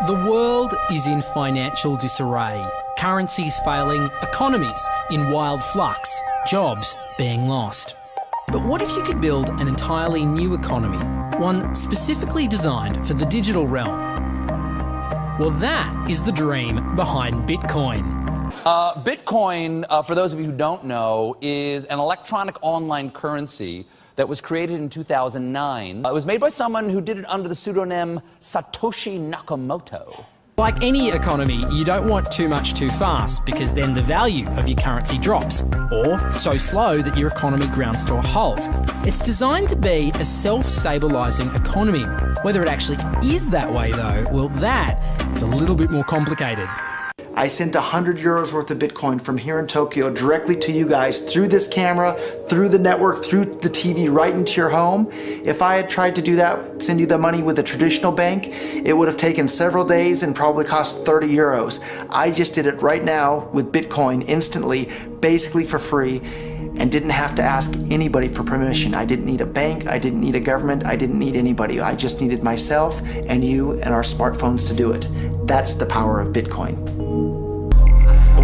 The world is in financial disarray. Currencies failing, economies in wild flux, jobs being lost. But what if you could build an entirely new economy, one specifically designed for the digital realm? Well, that is the dream behind Bitcoin. Bitcoin, for those of you who don't know, is an electronic online currency that was created in 2009. It was made by someone who did it under the pseudonym Satoshi Nakamoto. Like any economy, you don't want too much too fast because then the value of your currency drops, or so slow that your economy grounds to a halt. It's designed to be a self-stabilising economy. Whether it actually is that way though, well, that is a little bit more complicated. I sent 100 euros worth of Bitcoin from here in Tokyo directly to you guys through this camera, through the network, through the TV, right into your home. If I had tried to do that, send you the money with a traditional bank, it would have taken several days and probably cost 30 euros. I just did it right now with Bitcoin instantly, basically for free, and didn't have to ask anybody for permission. I didn't need a bank, I didn't need a government, I didn't need anybody. I just needed myself and you and our smartphones to do it. That's the power of Bitcoin.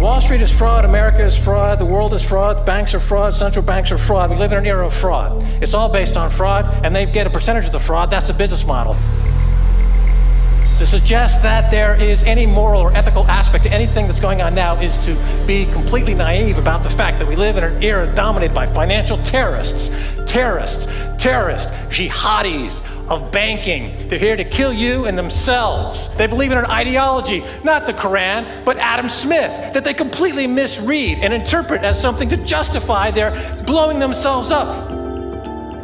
Wall Street is fraud, America is fraud, the world is fraud, banks are fraud, central banks are fraud. We live in an era of fraud. It's all based on fraud, and they get a percentage of the fraud. That's the business model. To suggest that there is any moral or ethical aspect to anything that's going on now is to be completely naive about the fact that we live in an era dominated by financial terrorists, jihadis of banking. They're here to kill you and themselves. They believe in an ideology, not the Quran, but Adam Smith, that they completely misread and interpret as something to justify their blowing themselves up.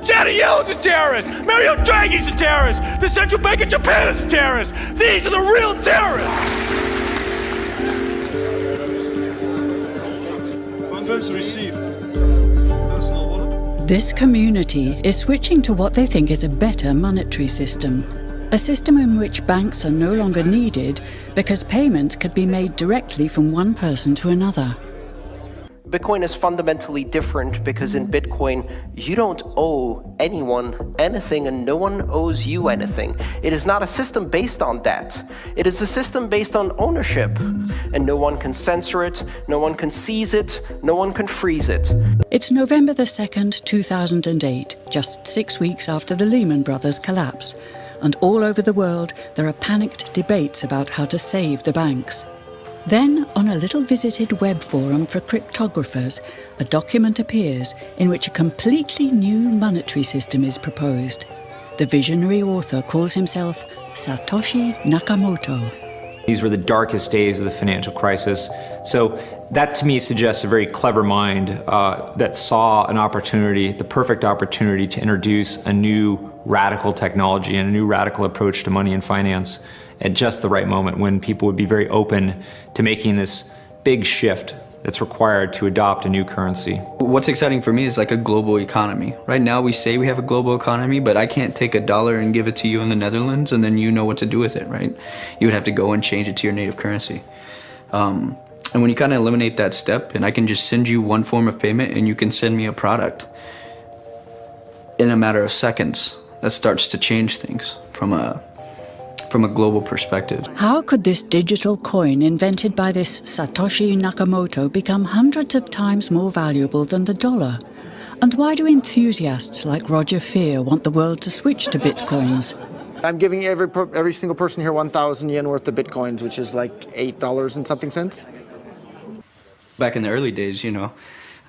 Janet Yellen's a terrorist! Mario Draghi's a terrorist! The Central Bank of Japan is a terrorist! These are the real terrorists! Funds received. This community is switching to what they think is a better monetary system. A system in which banks are no longer needed because payments could be made directly from one person to another. Bitcoin is fundamentally different because in Bitcoin, you don't owe anyone anything and no one owes you anything. It is not a system based on that. It is a system based on ownership. And no one can censor it, no one can seize it, no one can freeze it. It's November the 2nd, 2008, just 6 weeks after the Lehman Brothers collapse. And all over the world, there are panicked debates about how to save the banks. Then, on a little visited web forum for cryptographers, a document appears in which a completely new monetary system is proposed. The visionary author calls himself Satoshi Nakamoto. These were the darkest days of the financial crisis. So that to me suggests a very clever mind that saw an opportunity, the perfect opportunity to introduce a new radical technology and a new radical approach to money and finance at just the right moment when people would be very open to making this big shift that's required to adopt a new currency. What's exciting for me is like a global economy. Right now we say we have a global economy, but I can't take $1 and give it to you in the Netherlands and then you know what to do with it, right? You would have to go and change it to your native currency. And when you kind of eliminate that step and I can just send you one form of payment and you can send me a product in a matter of seconds, that starts to change things from a global perspective. How could this digital coin invented by this Satoshi Nakamoto become hundreds of times more valuable than the dollar? And why do enthusiasts like Roger Fear want the world to switch to bitcoins? I'm giving every single person here 1,000 yen worth of Bitcoins, which is like $8 and something cents. Back in the early days, you know,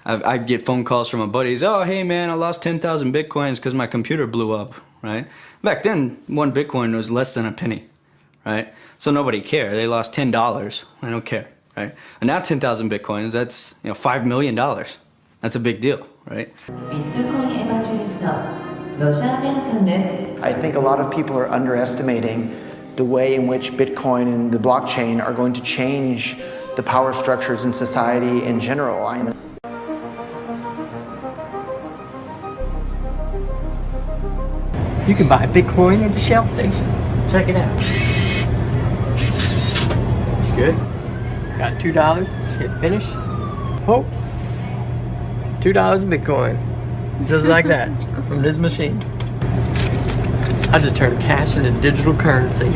I'd get phone calls from my buddies, oh, hey man, I lost 10,000 Bitcoins because my computer blew up, right? Back then, one Bitcoin was less than a penny, right? So nobody cared. They lost $10. I don't care, right? And now 10,000 Bitcoins, that's $5 million. That's a big deal, right? I think a lot of people are underestimating the way in which Bitcoin and the blockchain are going to change the power structures in society in general. You can buy Bitcoin at the Shell station. Check it out. Good. Got $2. Hit finish. Oh. $2 Bitcoin. Just like that. From this machine. I just turned cash into digital currency.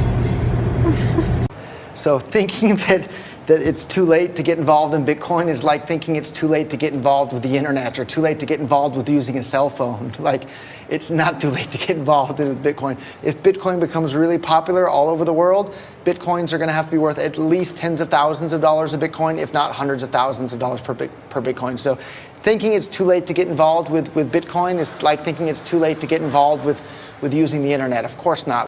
So thinking that it's too late to get involved in Bitcoin is like thinking it's too late to get involved with the internet or too late to get involved with using a cell phone. Like, it's not too late to get involved in Bitcoin. If Bitcoin becomes really popular all over the world, Bitcoins are going to have to be worth at least tens of thousands of dollars a Bitcoin, if not hundreds of thousands of dollars per Bitcoin. So thinking it's too late to get involved with Bitcoin is like thinking it's too late to get involved with using the internet. Of course not.